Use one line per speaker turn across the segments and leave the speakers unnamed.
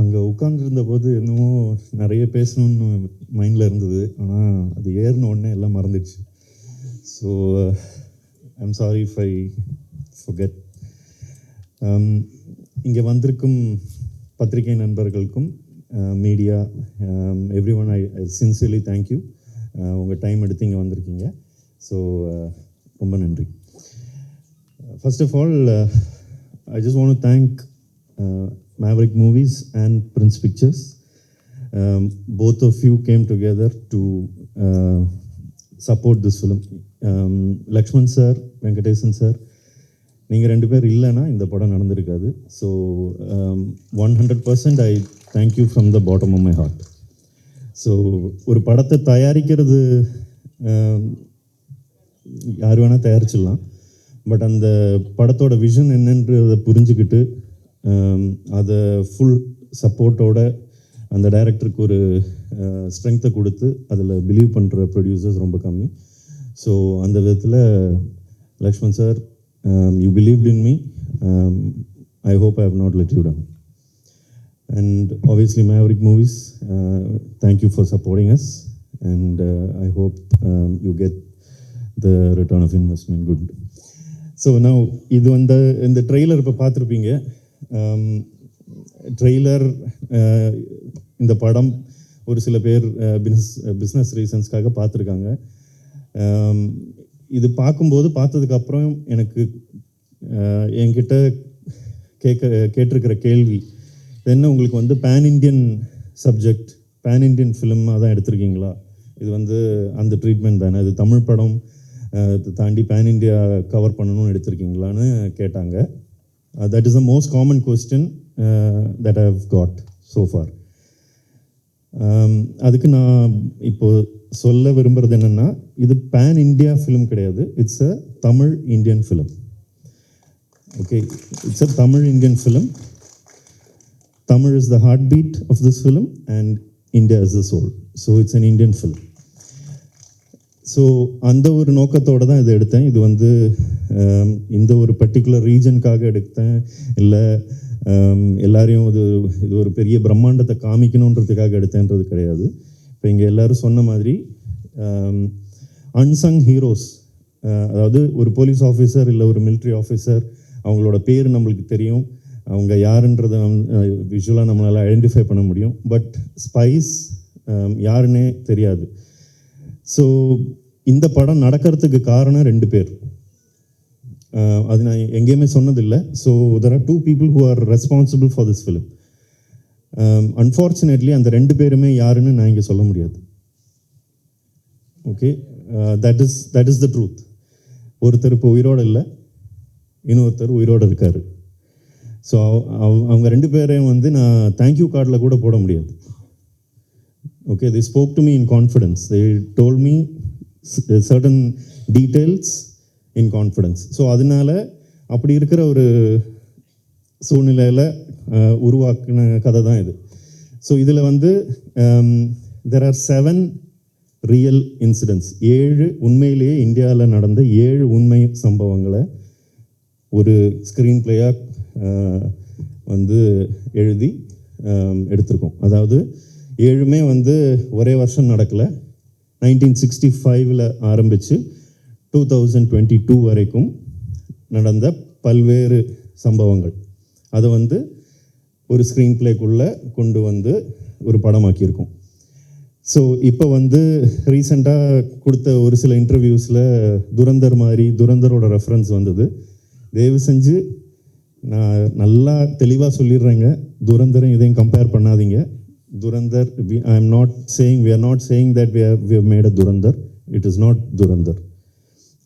அங்கே உட்காந்துருந்த போது என்னமோ நிறைய பேசணும்னு மைண்டில் இருந்தது. ஆனால் அது ஏறின உடனே எல்லாம் மறந்துடுச்சு. So I'm sorry if I forget. இங்கே வந்திருக்கும் பத்திரிகை நண்பர்களுக்கும் media everyone I sincerely thank you. உங்கள் டைம் எடுத்து இங்கே வந்திருக்கீங்க. ஸோ ரொம்ப நன்றி. First of all I just want to thank Maverick Movies and Prince Pictures. Both of you came together to support this film. Lakshman sir, Venkatesan sir, நீங்கள் ரெண்டு பேர் இல்லைன்னா இந்த படம் நடந்திருக்காது. So 100% I thank you from the bottom of my heart. So ஒரு படத்தை தயாரிக்கிறது யார் வேணால் தயாரிச்சிடலாம். பட் அந்த படத்தோட விஷன் என்னன்றதை புரிஞ்சுக்கிட்டு அதை ஃபுல் சப்போர்ட்டோட அந்த டைரக்டருக்கு ஒரு ஸ்ட்ரென்த்தை கொடுத்து அதில் பிலீவ் பண்ணுற ப்ரொடியூசர்ஸ் ரொம்ப கம்மி. ஸோ அந்த விதத்தில் Laxman sir, you believed in me. I hope I have not let you down. And obviously Maverick Movies, thank you for supporting us, and I hope you get the return of investment good. So நான் இது இந்த trailer இப்போ பார்த்துருப்பீங்க. Trailer, இந்த படம் ஒரு சில பேர் பிஸ்னஸ் ரீசன்ஸ்க்காக பார்த்துருக்காங்க. இது பார்த்ததுக்கப்புறம் எனக்கு என்கிட்ட கேட்டிருக்கிற கேள்வி என்ன, உங்களுக்கு pan Indian subject, pan Indian ஃபிலிமாக தான் எடுத்திருக்கீங்களா? இது அந்த ட்ரீட்மெண்ட் தானே, இது தமிழ் படம் தாண்டி பேன் இண்டியா கவர் பண்ணணும்னு எடுத்திருக்கீங்களான்னு கேட்டாங்க. That is the most common question that I have got so far. அதுக்கு நான் இப்போ சொல்ல விரும்புகிறது என்னென்னா, இது பேன் இண்டியா ஃபிலிம் கிடையாது. It's a Tamil Indian film. Okay, it's a Tamil Indian film. Tamil is the heartbeat of this film and India is the soul. So it's an Indian film. So அந்த ஒரு நோக்கத்தோடு தான் இதை எடுத்தேன். இது இந்த ஒரு பர்டிகுலர் ரீஜனுக்காக எடுத்தேன் இல்லை, எல்லாரையும் இது ஒரு பெரிய பிரம்மாண்டத்தை காமிக்கணுன்றதுக்காக எடுத்தேன்றது கிடையாது. இப்போ இங்கே எல்லோரும் சொன்ன மாதிரி அன்சங் ஹீரோஸ், அதாவது ஒரு போலீஸ் ஆஃபீஸர் இல்லை ஒரு மிலிட்ரி ஆஃபீஸர், அவங்களோட பேர் நம்மளுக்கு தெரியும், அவங்க யாருன்றதை விஷுவலாக நம்மளால் ஐடென்டிஃபை பண்ண முடியும். பட் ஸ்பைஸ் யாருன்னே தெரியாது. ஸோ இந்த படம் நடக்கிறதுக்கு காரணம் 2 பேர். அது நான் எங்கேயுமே சொன்னதில்லை. So there are 2 people who are responsible for this film. Unfortunately அந்த 2 பேருமே யாருன்னு நான் இங்கே சொல்ல முடியாது. Okay, that is the truth. ஒருத்தர் இப்போ உயிரோடு இல்லை, இன்னொருத்தர் உயிரோடு இருக்கார். ஸோ அவங்க 2 பேரையும் நான் தேங்க்யூ கார்டில் கூட போட முடியாது. Okay, they spoke to me in confidence. They told me certain details in confidence. So அதனால அப்படி இருக்கிற ஒரு சூழ்நிலையில் உருவாக்கின கதை தான் இது. ஸோ இதில் there are 7 real incidents. 7 உண்மையிலேயே இந்தியாவில் நடந்த 7 உண்மை சம்பவங்களை ஒரு ஸ்க்ரீன் பிளேயாக எழுதி எடுத்திருக்கோம். அதாவது 7மே ஒரே வருஷம் நடக்கலை. 1965 ஆரம்பித்து 2022 வரைக்கும் நடந்த பல்வேறு சம்பவங்கள் அதை ஒரு ஸ்க்ரீன் பிளேக்குள்ளே கொண்டு ஒரு படமாக்கியிருக்கோம். ஸோ இப்போ ரீசெண்டாக கொடுத்த ஒரு சில இன்டர்வியூஸில் துரந்தரோட ரெஃபரன்ஸ் வந்தது. தயவு செஞ்சு நான் நல்லா தெளிவாக சொல்லிடுறேங்க, துரந்தரும் இதையும் கம்பேர் பண்ணாதீங்க. Durandar, we are not saying that we have made a Durandar. It is not Durandar.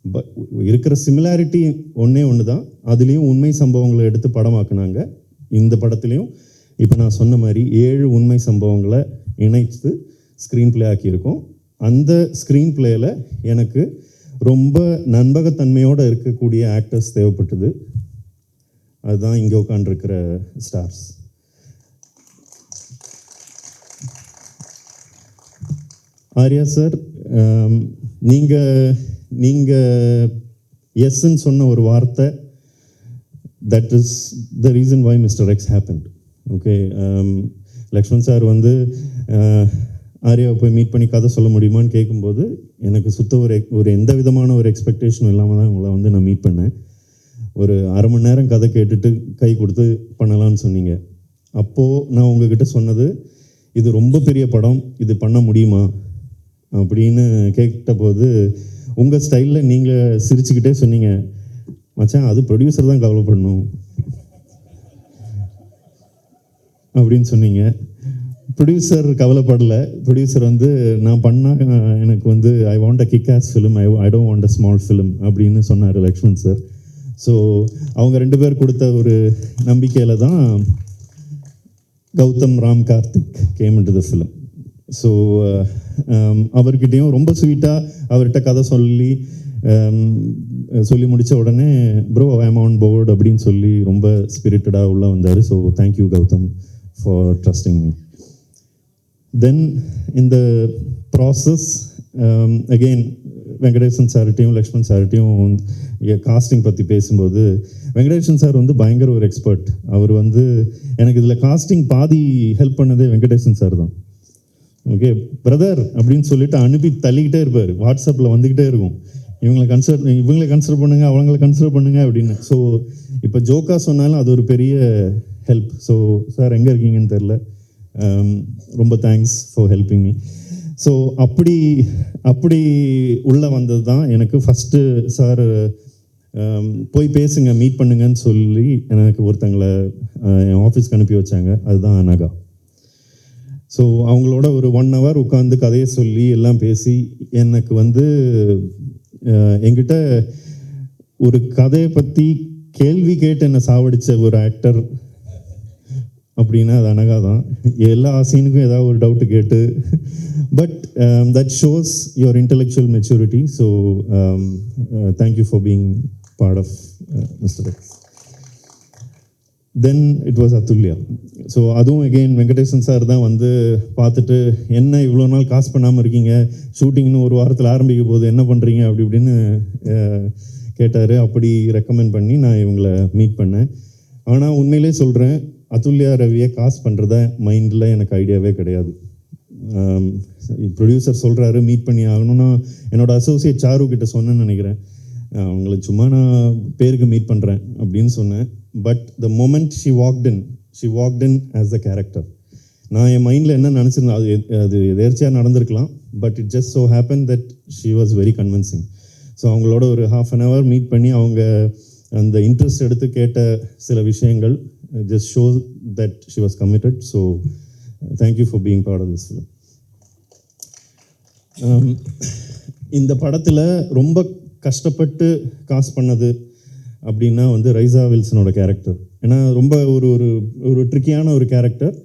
But இருக்கிற சிமிலாரிட்டி ஒன்று தான். அதுலேயும் உண்மை சம்பவங்களை எடுத்து படமாக்குனாங்க. இந்த படத்துலையும் இப்போ நான் சொன்ன மாதிரி 7 உண்மை சம்பவங்களை இணைத்து ஸ்க்ரீன் பிளே ஆக்கியிருக்கோம். அந்த ஸ்க்ரீன் பிளேயில் எனக்கு ரொம்ப நண்பகத்தன்மையோடு இருக்கக்கூடிய ஆக்டர்ஸ் தேவைப்பட்டது. அதுதான் இங்கே உட்காண்டிருக்கிற ஸ்டார்ஸ். ஆர்யா சார், நீங்கள் எஸ்ன்னு சொன்ன ஒரு வார்த்தை, that is the reason why mister X happened. Okay, Laxman sir வந்து ஆர்யாவை போய் மீட் பண்ணி கதை சொல்ல முடியுமான்னு கேட்கும்போது எனக்கு சுத்த ஒரு எந்த விதமான ஒரு எக்ஸ்பெக்டேஷனும் இல்லாமல் தான் உங்களை வந்து நான் மீட் பண்ணேன். ஒரு அரை மணி நேரம் கதை கேட்டுட்டு கை கொடுத்து பண்ணலான்னு சொன்னீங்க. அப்போது நான் உங்ககிட்ட சொன்னது, இது ரொம்ப பெரிய படம், இது பண்ண முடியுமா அப்படின்னு கேட்டபோது உங்கள் ஸ்டைலில் நீங்கள் சிரிச்சுக்கிட்டே சொன்னீங்க, மச்சான் அது ப்ரொடியூசர் தான் கவலைப்படணும் அப்படின்னு சொன்னீங்க. ப்ரொடியூசர் கவலைப்படலை. ப்ரொடியூசர் வந்து நான் பண்ணால் எனக்கு வந்து I want a kick as film, I don't want a small film அப்படின்னு சொன்னார் லக்ஷ்மண் சார். ஸோ அவங்க 2 பேர் கொடுத்த ஒரு நம்பிக்கையில் தான் Gautham Ram Karthik came into the film. So அவர்கிட்டையும் ரொம்ப ஸ்வீட்டாக அவர்கிட்ட கதை சொல்லி முடித்த உடனே ப்ரோ ஐ ஆம் ஆன் போர்டு அப்படின்னு சொல்லி ரொம்ப ஸ்பிரிட்டடாக உள்ளே வந்தார். So thank you Gautham for trusting me. Then இந்த ப்ராசஸ் அகெயின் வெங்கடேசன் சார்கிட்டையும் லக்ஷ்மண் சார்கிட்டையும் காஸ்டிங் பற்றி பேசும்போது, வெங்கடேசன் சார் வந்து பயங்கர ஒரு எக்ஸ்பர்ட். அவர் வந்து எனக்கு இதில் காஸ்டிங் பாதி ஹெல்ப் பண்ணதே வெங்கடேசன் சார் தான். ஓகே பிரதர் அப்படின்னு சொல்லிட்டு அனுப்பி தள்ளிக்கிட்டே இருப்பார், வாட்ஸ்அப்பில் வந்துக்கிட்டே இருக்கும், இவங்களை கன்சிடர் பண்ணுங்கள், அவங்கள கன்சிடர் பண்ணுங்கள் அப்படின்னு. ஸோ இப்போ ஜோக்கா சொன்னாலும் அது ஒரு பெரிய ஹெல்ப். ஸோ சார் எங்கே இருக்கீங்கன்னு தெரில, ரொம்ப thanks for helping me. So அப்படி உள்ளே வந்தது தான் எனக்கு ஃபஸ்ட்டு. சார் போய் பேசுங்க, மீட் பண்ணுங்கன்னு சொல்லி எனக்கு ஒருத்தங்களை என் ஆஃபீஸ்க்கு அனுப்பி வச்சாங்க. அதுதான் அனகா. ஸோ அவங்களோட ஒரு 1 hour உட்காந்து கதையை சொல்லி எல்லாம் பேசி எனக்கு வந்து என்கிட்ட ஒரு கதையை பற்றி கேள்வி கேட்டு என்னை சாவடித்த ஒரு ஆக்டர் அப்படின்னா அது அனகா தான். எல்லா சீனுக்கும் ஏதாவது ஒரு டவுட்டு கேட்டு, but that shows your intellectual maturity. So thank you for being part of mister X. Then it was Atulya. So அதுவும் அகெயின் வெங்கடேசன் சார் தான் வந்து பார்த்துட்டு, என்ன இவ்வளோ நாள் காசு பண்ணாமல் இருக்கீங்க, ஷூட்டிங்னு ஒரு வாரத்தில் ஆரம்பிக்க போது என்ன பண்ணுறீங்க அப்படி இப்படின்னு கேட்டார். அப்படி ரெக்கமெண்ட் பண்ணி நான் இவங்களை மீட் பண்ணேன். ஆனால் உண்மையிலே சொல்கிறேன், அதுல்யா ரவியை காசு பண்ணுறத மைண்டில் எனக்கு ஐடியாவே கிடையாது. ப்ரொடியூசர் சொல்கிறாரு மீட் பண்ணி ஆகணும்னா, என்னோடய அசோசியேட் சாரு கிட்ட சொன்னேன்னு நினைக்கிறேன், அவங்கள சும்மா நான் பேருக்கு மீட் பண்ணுறேன் அப்படின்னு சொன்னேன். But the moment she walked in as the character. நான் என் மைண்டில் என்ன நினச்சிருந்தேன், அது எதேர்ச்சியாக நடந்திருக்கலாம், but it just so happen that she was very convincing. So அவங்களோட ஒரு 1/2 hour மீட் பண்ணி அவங்க அந்த இன்ட்ரெஸ்ட் எடுத்து கேட்ட சில விஷயங்கள் just shows that she was committed. So thank you for being part of this film. இந்த படத்தில் ரொம்ப கஷ்டப்பட்டு காஸ்ட் பண்ணது அப்படின்னா வந்து ரைசா வில்சனோட கேரக்டர். ஏன்னா ரொம்ப ஒரு ட்ரிக்கியான ஒரு கேரக்டர்.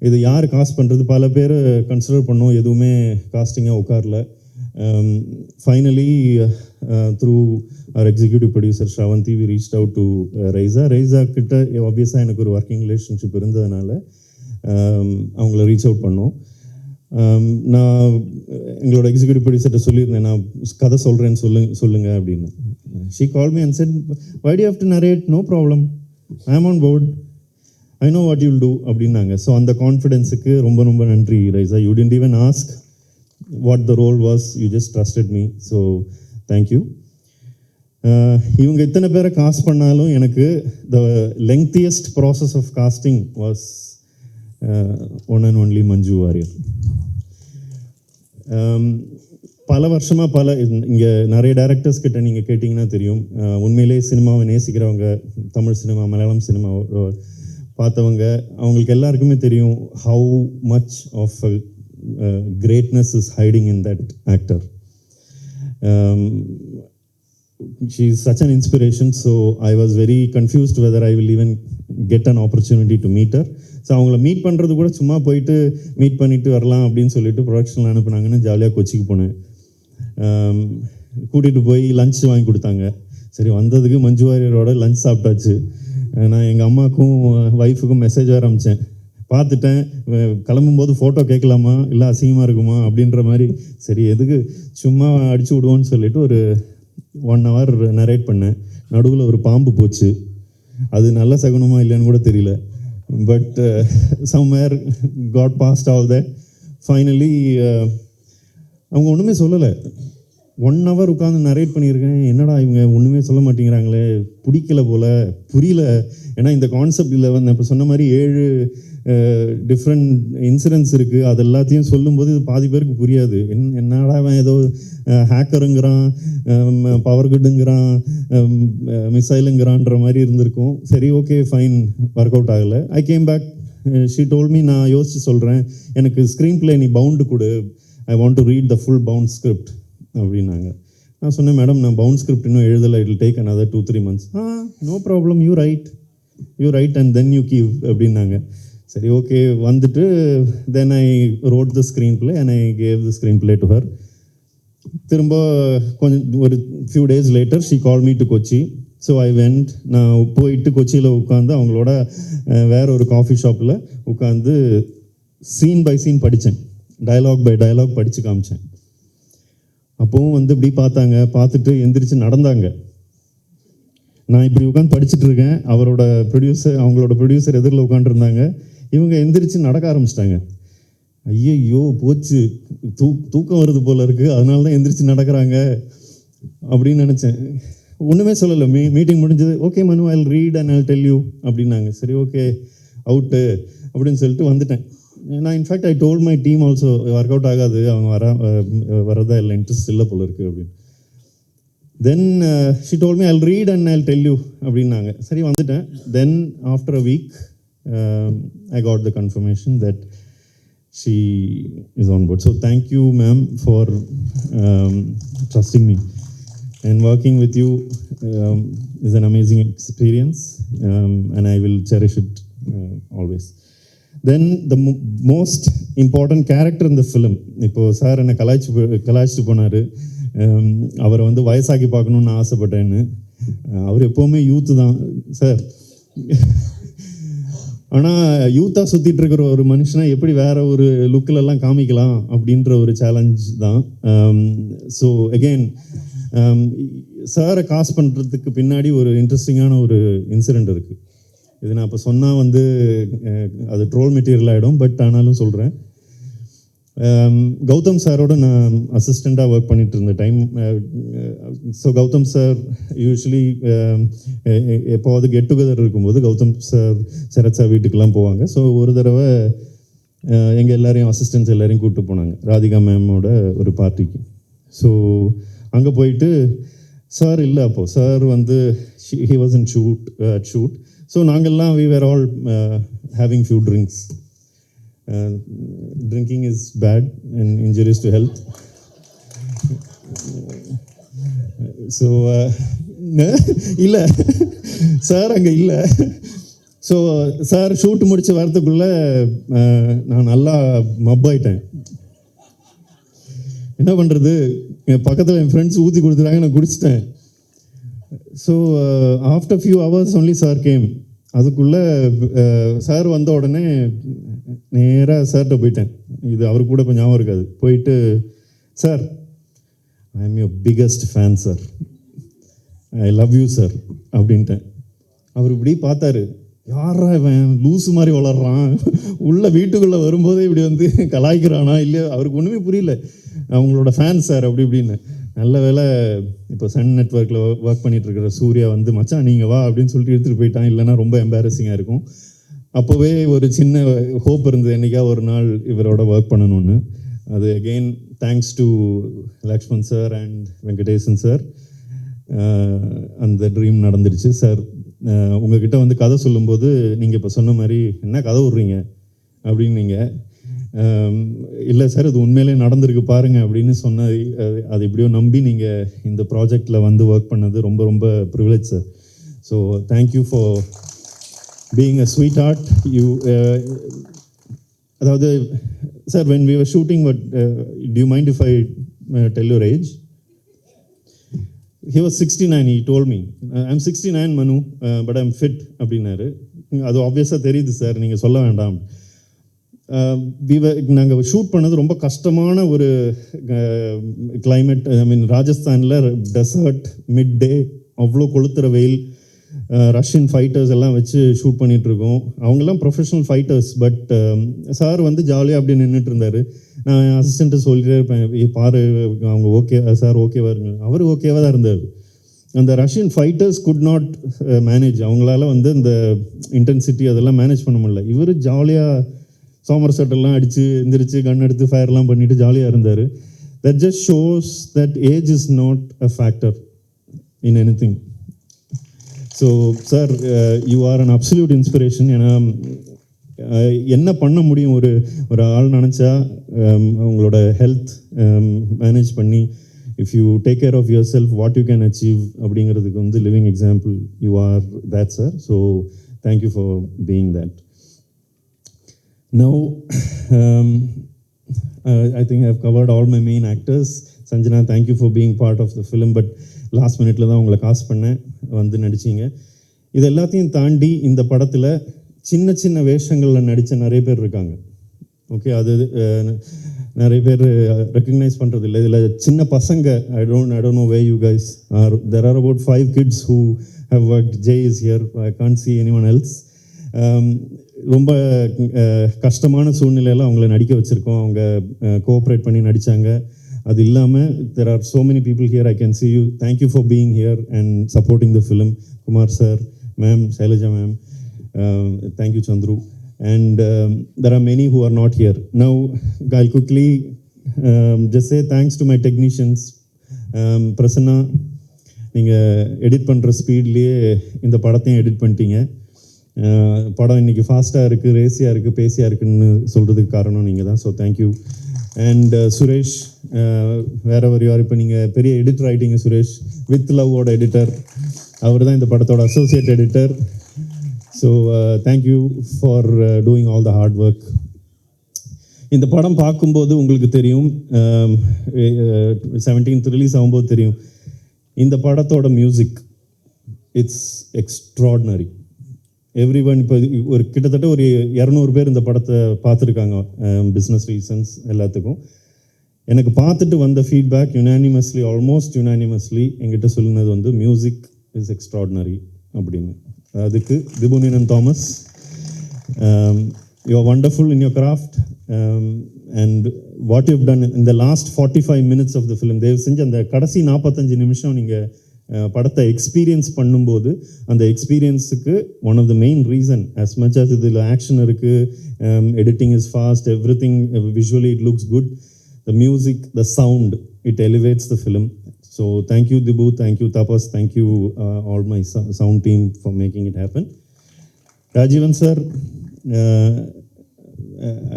இது யார் காஸ்ட் பண்ணுறது, பல பேர் கன்சிடர் பண்ணோம், எதுவுமே காஸ்டிங்காக உட்காரல. Finally, through our executive producer Shravanti, we reached out to Raisa கிட்ட ஆப்வியஸாக எனக்கு ஒரு ஒர்க்கிங் ரிலேஷன்ஷிப் இருந்ததுனால அவங்கள ரீச் அவுட் பண்ணோம். நான் எங்களோட எக்ஸிக்யூட்டிவ் ப்ரொடியூசர்கிட்ட சொல்லியிருந்தேன், நான் கதை சொல்கிறேன்னு சொல்லுங்க அப்படின்னு. She called me and said, why do you have to narrate? No problem, I am on board, I know what you'll do அப்படின்னாங்க. ஸோ அந்த கான்ஃபிடென்ஸுக்கு ரொம்ப ரொம்ப நன்றி Raiza. You didn't even ask what the role was, you just trusted me, so thank you. இவங்க இத்தனை பேரை cost பண்ணாலும் எனக்கு the lengthiest process of casting was one and only Manju Warrier. பல வருஷமாக இங்கே நிறைய டைரக்டர்ஸ் கிட்ட நீங்கள் கேட்டிங்கன்னா தெரியும், உண்மையிலே சினிமாவை நேசிக்கிறவங்க, தமிழ் சினிமா மலையாளம் சினிமா பார்த்தவங்க, அவங்களுக்கு எல்லாருக்குமே தெரியும் how much of greatness is hiding in that actor. She is such an inspiration, so I was very confused whether I will even get an opportunity to meet her. So அவங்கள meet பண்ணுறது கூட சும்மா போயிட்டு meet பண்ணிட்டு வரலாம் அப்படின்னு சொல்லிட்டு ப்ரொடக்ஷனில் அனுப்புனாங்கன்னு ஜாலியாக கொச்சிக்கு போனேன். கூட்டிகிட்டு போய் லஞ்ச் வாங்கி கொடுத்தாங்க. சரி, வந்ததுக்கு மஞ்சு வாரியரோட லஞ்ச் சாப்பிட்டாச்சு. நான் எங்கள் அம்மாவுக்கும் ஒய்ஃபுக்கும் மெசேஜ் வேறு அனுப்பிச்சேன், பார்த்துட்டேன், கிளம்பும்போது ஃபோட்டோ கேட்கலாமா இல்லை அசிங்கமாக இருக்குமா அப்படின்ற மாதிரி. சரி, எதுக்கு சும்மா அடிச்சு விடுவோன்னு சொல்லிட்டு ஒரு 1 hour நரேட் பண்ணேன். நடுவில் ஒரு பாம்பு போச்சு, அது நல்ல சகுனமாக இல்லைன்னு கூட தெரியல. But somewhere got past all that. Finally அவங்க ஒன்றுமே சொல்லலை. 1 hour உட்காந்து நரேட் பண்ணியிருக்கேன். என்னடா இவங்க ஒன்றுமே சொல்ல மாட்டேங்கிறாங்களே, பிடிக்கல போல், புரியல. ஏன்னா இந்த கான்செப்டில் வந்து இப்போ சொன்ன மாதிரி 7 டிஃப்ரெண்ட் இன்சிடென்ட்ஸ் இருக்குது. அது எல்லாத்தையும் சொல்லும்போது இது பாதி பேருக்கு புரியாது. என்னடா அவன் ஏதோ ஹேக்கருங்கிறான், பவர் குட்டுங்கிறான், மிசைலுங்கிறான்ற மாதிரி இருந்திருக்கும். சரி, ஓகே ஃபைன், ஒர்க் அவுட் ஆகலை. I came back, she told me, நான் யோசித்து சொல்கிறேன், எனக்கு ஸ்க்ரீன் பிளே நீ பவுண்டு கொடு, I want to read the full bound script அப்படின்னாங்க. நான் சொன்னேன், மேடம் நான் பவுண்ட் ஸ்கிரிப்ட் இன்னும் எழுதலை, it will take another 2-3 months. No problem, you write and then you give அப்படின்னாங்க. சரி, ஓகே. வந்துட்டு then I wrote the screenplay and I gave the screenplay to her. திரும்ப கொஞ்சம் ஒரு few days later she call me to Kochi. So I went. நான் போயிட்டு கொச்சியில் உட்காந்து அவங்களோட வேற ஒரு காஃபி ஷாப்பில் உட்காந்து சீன் பை சீன் படித்தேன், டயலாக் பை டயலாக் படித்து காமிச்சேன். அப்போவும் வந்து இப்படி பார்த்துட்டு எந்திரிச்சு நடந்தாங்க. நான் இப்படி உட்காந்து படிச்சுட்டு இருக்கேன், அவங்களோட ப்ரொடியூசர் எதிரில் உட்காந்துருந்தாங்க. இவங்க எந்திரிச்சு நடக்க ஆரம்பிச்சிட்டாங்க. ஐயோ போச்சு, தூக்கம் வருது போல இருக்குது, அதனால தான் எந்திரிச்சு நடக்கிறாங்க அப்படின்னு நினச்சேன். ஒன்றுமே சொல்லலை. மீட்டிங் முடிஞ்சது. ஓகே மனு, I will read and I will tell you அப்படின்னாங்க. சரி, ஓகே, அவுட்டு அப்படின்னு சொல்லிட்டு வந்துட்டேன். நான் in fact I told my team also, work out ஆகாது, அவங்க வரதா இல்லை, இன்ட்ரெஸ்ட் இல்லை போல இருக்குது அப்படின்னு. Then she told me I will read and I will tell you அப்படின்னாங்க. சரி, வந்துட்டேன். Then after a week I got the confirmation that she is on board. So thank you, ma'am, for trusting me. And working with you is an amazing experience, and I will cherish it always. Then the most important character in the film, இப்போ sir என்னை கலாய்ச்சிட்டு போனார், அவரை வந்து வயசாக்கி பார்க்கணுன்னு ஆசைப்பட்டேன்னு. அவர் எப்போவுமே youth தான் sir. ஆனால் யூத்தாக சுற்றிட்டு இருக்கிற ஒரு மனுஷனை எப்படி வேற ஒரு லுக்கிலெல்லாம் காமிக்கலாம் அப்படின்ற ஒரு சேலஞ்ச் தான். ஸோ அகெயின் சாரை காஸ் பண்ணுறதுக்கு பின்னாடி ஒரு இன்ட்ரெஸ்டிங்கான ஒரு இன்சிடெண்ட் இருக்குது. இது நான் இப்போ சொன்னால் வந்து அது ட்ரோல் மெட்டீரியல் ஆகிடும், பட் ஆனாலும் சொல்கிறேன். கௌதம் சாரோட நான் அசிஸ்டண்ட்டாக ஒர்க் பண்ணிட்டு இருந்த time. So Gautham sir usually எப்போவாது கெட் டுகெதர் இருக்கும்போது கௌதம் சார் சரத் சார் வீட்டுக்கெலாம் போவாங்க. ஸோ ஒரு தடவை எங்கள் எல்லாரையும் அசிஸ்டன்ஸ் எல்லாரையும் கூப்பிட்டு போனாங்க ராதிகா மேமோட ஒரு பார்ட்டிக்கு. ஸோ அங்கே போயிட்டு சார் இல்லை, அப்போது சார் வந்து he was in shoot. So நாங்கள்லாம் we were all having few drinks. Drinking is bad and injurious to health. So இல்லை சார் அங்கே இல்லை. ஸோ சார் ஷூட் முடித்து வரத்துக்குள்ளே நான் நல்லா மப்பாயிட்டேன். என்ன பண்ணுறது, என் பக்கத்தில் என் ஃப்ரெண்ட்ஸ் ஊற்றி கொடுத்துட்டாங்க, நான் குடிச்சிட்டேன். So after few hours only sir came. அதுக்குள்ளே சார் வந்த உடனே நேராக சார்கிட்ட போயிட்டேன். இது அவருக்கு கூட இப்போ ஞாபகம் இருக்காது. போயிட்டு, sir, I am your biggest fan sir, I love you sir அப்படின்ட்டேன். அவர் இப்படி பார்த்தாரு, யாரா இவன் லூஸு மாதிரி வளர்றான், உள்ள வீட்டுக்குள்ளே வரும்போதே இப்படி வந்து கலாய்க்கிறானா இல்லையா, அவருக்கு ஒன்றுமே புரியல. அவங்களோட ஃபேன் சார் அப்படி இப்படின்னு. நல்ல வேலை இப்போ சன் நெட்வொர்க்கில் ஒர்க் பண்ணிகிட்டு இருக்கிற சூர்யா வந்து, மச்சான் நீங்கள் வா அப்படின்னு சொல்லிட்டு எடுத்துகிட்டு போயிட்டான். இல்லைன்னா ரொம்ப எம்பாரசிங்காக இருக்கும். அப்போவே ஒரு சின்ன ஹோப் இருந்தது, என்றைக்கா ஒரு நாள் இவரோட ஒர்க் பண்ணணும்னு. அது again thanks to Lakshman sir and Venkatesan sir, அந்த ட்ரீம் நடந்துடுச்சு. சார் உங்ககிட்ட வந்து கதை சொல்லும்போது நீங்கள் இப்போ சொன்ன மாதிரி என்ன கதை விட்றீங்க அப்படின்னு நீங்கள், இல்லை சார் இது உண்மையிலே நடந்திருக்கு பாருங்கள் அப்படின்னு சொன்னது, அது எப்படியோ நம்பி நீங்கள் இந்த ப்ராஜெக்டில் வந்து ஒர்க் பண்ணது ரொம்ப ரொம்ப privilege sir. So thank you for being a sweetheart. அதாவது sir, when we were shooting, what do you mind if I tell your age? He was 69. He told me, I'm 69 Manu, but I'm fit அப்படின்னாரு. அது ஆப்வியஸாக தெரியுது sir, நீங்கள் சொல்ல வேண்டாம். நாங்கள் shoot பண்ணது ரொம்ப கஷ்டமான ஒரு கிளைமேட். ஐ மீன் ராஜஸ்தானில் டெசர்ட், மிட் டே, அவ்வளோ கொளுத்துற வெயில். ரஷ்யன் ஃபைட்டர்ஸ் எல்லாம் வச்சு ஷூட் பண்ணிகிட்ருக்கோம். அவங்கெல்லாம் ப்ரொஃபஷனல் ஃபைட்டர்ஸ். பட் சார் வந்து ஜாலியாக அப்படி நின்றுட்டு இருந்தார். நான் அசிஸ்டண்ட்டு சொல்லிட்டே இருப்பேன், பாரு அவங்க ஓகே சார் ஓகேவா இருங்க. அவர் ஓகேவாக தான் இருந்தார். அந்த Russian fighters could not manage. அவங்களால வந்து இந்த இன்டென்சிட்டி அதெல்லாம் மேனேஜ் பண்ண முடியல. இவர் ஜாலியாக சோமர் செட்டெல்லாம் அடித்து எந்திரிச்சு கன் எடுத்து ஃபயர்லாம் பண்ணிவிட்டு ஜாலியாக இருந்தார். That just shows that age is not a factor in anything. So sir you are an absolute inspiration. ஏன்னா என்ன பண்ண முடியும் ஒரு ஆள் நினச்சா உங்களோட ஹெல்த் மேனேஜ் பண்ணி if you take care of yourself what you can achieve அப்படிங்கிறதுக்கு வந்து living example you are that sir. So thank you for being that. Now, I think I've covered all my main actors. Sanjana, thank you for being part of the film, but last minute தான் உங்களை காசு பண்ணேன், வந்து நடிச்சிங்க. இது எல்லாத்தையும் தாண்டி இந்த படத்தில் சின்ன சின்ன வேஷங்களில் நடித்த நிறைய பேர் இருக்காங்க. ஓகே, அது நிறைய பேர் ரெக்கக்னைஸ் பண்ணுறது இல்லை. இதில் சின்ன பசங்க, I don't know where you guys are. There are about 5 kids who have worked. Jay is here. I can't see anyone else. ரொம்ப கஷ்டமான சூழ்நிலையில் அவங்கள நடிக்க வச்சுருக்கோம். அவங்க கோஆப்ரேட் பண்ணி நடித்தாங்க. அது இல்லாமல் there are so many people here. I can see you. Thank you for being here and supporting the film. Kumar sir, ma'am, Shailaja ma'am, thank you Chandru. And there are many who are not here. Now I'll quickly just say thanks to my technicians. Prasanna, நீங்கள் edit பண்ணுற ஸ்பீட்லேயே இந்த படத்தையும் edit பண்ணிட்டீங்க. படம் இன்றைக்கி ஃபாஸ்ட்டாக இருக்குது, ரேசியாக இருக்குது, பேசியாக இருக்குதுன்னு சொல்கிறதுக்கு காரணம் நீங்கள் தான். So thank you. And Suresh, wherever யார், இப்போ நீங்கள் பெரிய எடிட்டர் ஆகிட்டீங்க சுரேஷ், வித் லவ்வோட எடிட்டர். அவர் தான் இந்த படத்தோட associate editor. So thank you for doing all the hard work. இந்த படம் பார்க்கும்போது உங்களுக்கு தெரியும், 17th ரிலீஸ் ஆகும்போது தெரியும், இந்த படத்தோட மியூசிக் இட்ஸ் எக்ஸ்ட்ராடினரி. எவ்ரிவன் இப்போ ஒரு கிட்டத்தட்ட ஒரு 200 பேர் இந்த படத்தை பார்த்துருக்காங்க பிஸ்னஸ் ரீசன்ஸ் எல்லாத்துக்கும். எனக்கு பார்த்துட்டு வந்த ஃபீட்பேக் யுனானிமஸ்லி, ஆல்மோஸ்ட் யுனானிமஸ்லி என்கிட்ட சொல்லினது வந்து மியூசிக் இஸ் எக்ஸ்ட்ராடினரி அப்படின்னு. அதுக்கு திபுனினன் Thomas, you are wonderful in your craft and what you done in the last 45 minutes of the film. தயவு செஞ்சு அந்த கடைசி 45 நிமிஷம் நீங்கள் படத்தை எக்ஸ்பீரியன்ஸ் பண்ணும்போது அந்த எக்ஸ்பீரியன்ஸுக்கு one of the main reason, as much as இதில் ஆக்ஷன் இருக்குது, editing is fast, everything visually it looks good, the music, the sound, it elevates the film. So thank you Dhibu, thank you Tapas, thank you all my sound team for making it happen. Rajeevan sir,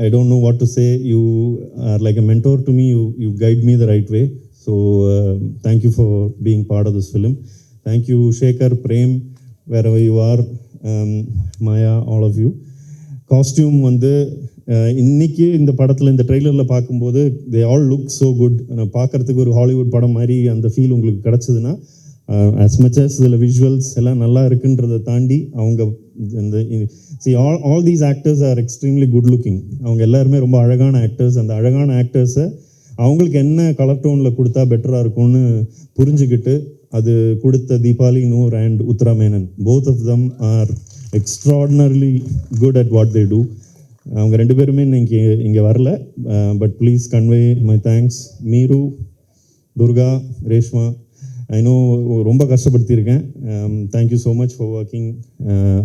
I don't know what to say. You are like a mentor to me. You guide me the right way. So thank you for being part of this film. Thank you Shekhar, Prem, wherever you are, Maya, all of you. Costume வந்து இன்னைக்கு இந்த படத்தில் இந்த ட்ரெய்லரில் பார்க்கும்போது they all look so good. பார்க்குறதுக்கு ஒரு Hollywood படம் மாதிரி அந்த ஃபீல் உங்களுக்கு கிடச்சிதுன்னா, as much as இதில் விஷுவல்ஸ் எல்லாம் நல்லா இருக்குன்றதை தாண்டி அவங்க இந்த all these actors are extremely good looking. அவங்க எல்லாருமே ரொம்ப அழகான ஆக்டர்ஸ். அந்த அழகான ஆக்டர்ஸை அவங்களுக்கு என்ன கலர் டோனில் கொடுத்தா பெட்டராக இருக்கும்னு புரிஞ்சுக்கிட்டு அது கொடுத்த Deepali Noor and Uthra Menon, both of them are extraordinarily good at what they do. அவங்க 2 பேருமே இன்னைக்கு இங்கே வரல, but please convey my thanks. Meeru, Durga, Reshma, I know ரொம்ப கஷ்டப்படுத்தியிருக்கேன். Thank you so much for working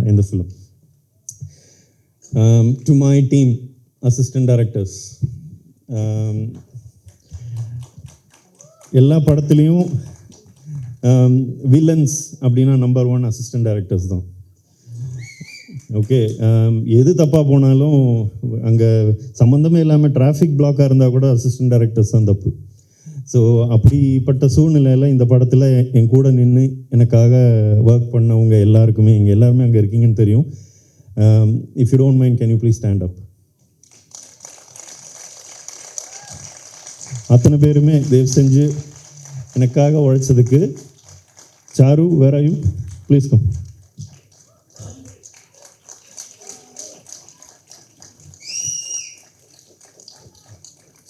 in the film. To my team, assistant directors, எல்லா படத்துலேயும் villains அப்படின்னா நம்பர் 1 அசிஸ்டன்ட் டைரக்டர்ஸ் தான். ஓகே, எது தப்பாக போனாலும் அங்கே சம்மந்தமே இல்லாமல் டிராஃபிக் பிளாக்காக இருந்தால் கூட அசிஸ்டன்ட் டைரக்டர்ஸ் தான் தப்பு. ஸோ அப்படிப்பட்ட சூழ்நிலையில் இந்த படத்தில் என் கூட நின்று எனக்காக ஒர்க் பண்ணவங்க எல்லாருக்குமே, எங்கள் எல்லாருமே அங்கே இருக்கீங்கன்னு தெரியும். If you don't mind, can you please stand up? அத்தனை பேருமே தயவு செஞ்சு எனக்காக உழைச்சதுக்கு. Charu, where are you? Please come.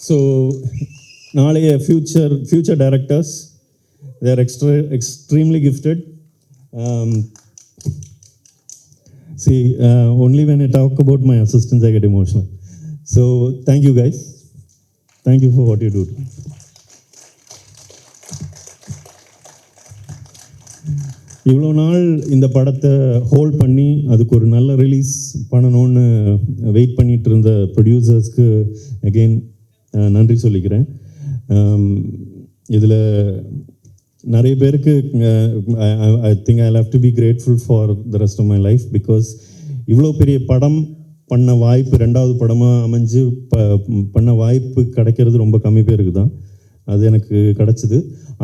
So நாளைய future directors, they are extremely gifted. See, only when I talk about my assistants, I get emotional. So, thank you guys. Thank you for what you do. இவ்வளோ நாள் இந்த படத்தை hold பண்ணி அதுக்கு ஒரு நல்ல release பண்ணணும்னு வெயிட் பண்ணிட்டு இருந்த ப்ரொடியூசர்ஸ்க்கு அகெயின் நன்றி சொல்லிக்கிறேன். இதில் நிறைய பேருக்கு I think I have to be grateful for the rest of my life. Because இவ்வளோ பெரிய படம் பண்ண வாய்ப்பு, ரெண்டாவது படமாக அமைஞ்சு பண்ண வாய்ப்பு கிடைக்கிறது ரொம்ப கம்மி பேருக்கு தான். அது எனக்கு கிடச்சிது.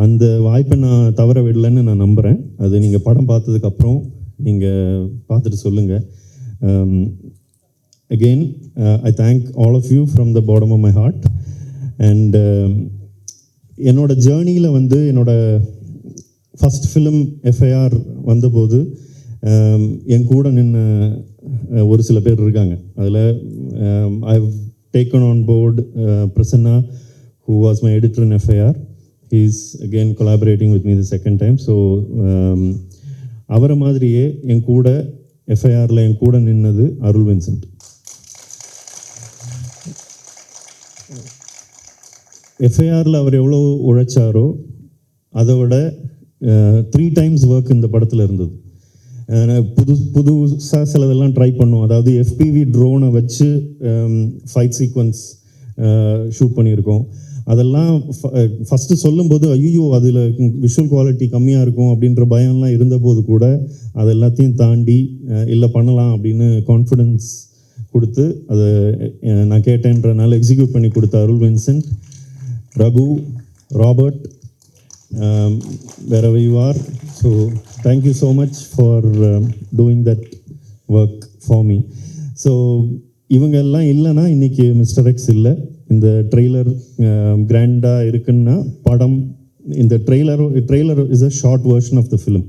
அந்த வாய்ப்பை நான் தவற விடலைன்னு நான் நம்புகிறேன். அது நீங்கள் படம் பார்த்ததுக்கப்புறம் நீங்கள் பார்த்துட்டு சொல்லுங்கள். Again I thank all of you from the bottom of my heart. And என்னோட ஜேர்னியில் வந்து என்னோடய ஃபஸ்ட் ஃபிலிம் எஃப்ஐஆர் வந்தபோது என் கூட நின்ன ஒரு சில பேர் இருக்காங்க. அதில் I have taken on board Prasanna, who was my editor in FIR. He is again collaborating with me the second time. So அவரை மாதிரியே என் கூட எஃப்ஐஆரில் என் கூட நின்னது அருள் வின்சென்ட். எஃப்ஐஆரில் அவர் எவ்வளோ உழைச்சாரோ அதை விட 3 times ஒர்க் இந்த படத்தில் இருந்தது. புதுசாக சிலதெல்லாம் ட்ரை பண்ணோம். அதாவது எஃபிவி ட்ரோனை வச்சு ஃபைட் சீக்வன்ஸ் ஷூட் பண்ணியிருக்கோம். அதெல்லாம் ஃபஸ்ட்டு சொல்லும்போது ஐயோ அதில் விஷுவல் குவாலிட்டி கம்மியாக இருக்கும் அப்படின்ற பயம்லாம் இருந்தபோது கூட அது எல்லாத்தையும் தாண்டி இல்லை பண்ணலாம் அப்படின்னு கான்ஃபிடென்ஸ் கொடுத்து அதை நான் கேட்டேன்றனால எக்ஸிக்யூட் பண்ணி கொடுத்த Arul Vincent, Raghu, Robert, wherever you are. So thank you so much for doing that work for me. So இவங்க எல்லாம் இல்லைன்னா இன்றைக்கி மிஸ்டர் எக்ஸ் இல்லை. இந்த ட்ரெய்லர் கிராண்டாக இருக்குன்னா படம், இந்த trailer is a short version of the film.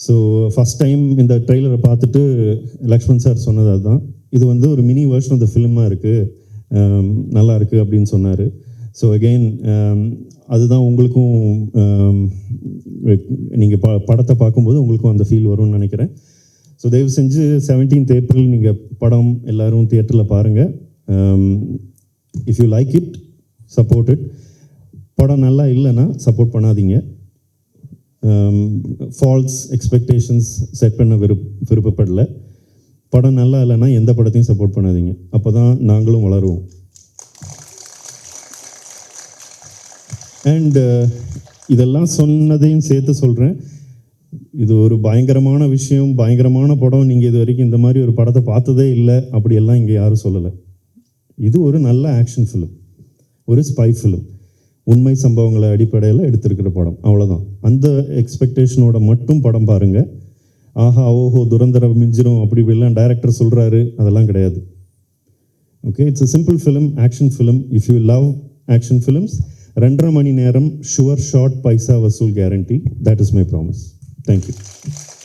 So first time இந்த ட்ரெய்லரை பார்த்துட்டு லக்ஷ்மண் சார் சொன்னது அதுதான், இது வந்து ஒரு மினி வெர்ஷன் ஆஃப் த ஃபிலிமாக இருக்குது, நல்லா இருக்குது அப்படின்னு சொன்னார். ஸோ அகெயின் அதுதான் உங்களுக்கும் நீங்கள் படத்தை பார்க்கும்போது உங்களுக்கும் அந்த ஃபீல் வரும்னு நினைக்கிறேன். ஸோ தயவு செஞ்சு 17th April நீங்கள் படம் எல்லோரும் தியேட்டரில் பாருங்கள். If you like it, support it. படம் நல்லா இல்லைன்னா சப்போர்ட் பண்ணாதீங்க. ஃபால்ஸ் எக்ஸ்பெக்டேஷன்ஸ் செட் பண்ண விருப்பப்படல. படம் நல்லா இல்லைன்னா எந்த படத்தையும் சப்போர்ட் பண்ணாதீங்க. அப்போ தான் நாங்களும் வளருவோம். அண்ட் இதெல்லாம் சொன்னதையும் சேர்த்து சொல்கிறேன், இது ஒரு பயங்கரமான விஷயம், பயங்கரமான படம், நீங்கள் இது வரைக்கும் இந்த மாதிரி ஒரு படத்தை பார்த்ததே இல்லை அப்படியெல்லாம் இங்கே யாரும் சொல்லலை. இது ஒரு நல்ல ஆக்ஷன் ஃபிலிம், ஒரு ஸ்பை ஃபிலிம், உண்மை சம்பவங்களை அடிப்படையில் எடுத்திருக்கிற படம், அவ்வளோதான். அந்த எக்ஸ்பெக்டேஷனோட மட்டும் படம் பாருங்கள். ஆஹா ஓஹோ துரந்தர மிஞ்சிரும் அப்படி இப்படிலாம் டைரக்டர் சொல்கிறாரு, அதெல்லாம் கிடையாது. Okay, it's a simple film, action film. If you love action films, 2.5 மணி நேரம் ஷுவர் ஷாட், பைசா வசூல் guarantee. That is my promise. Thank you.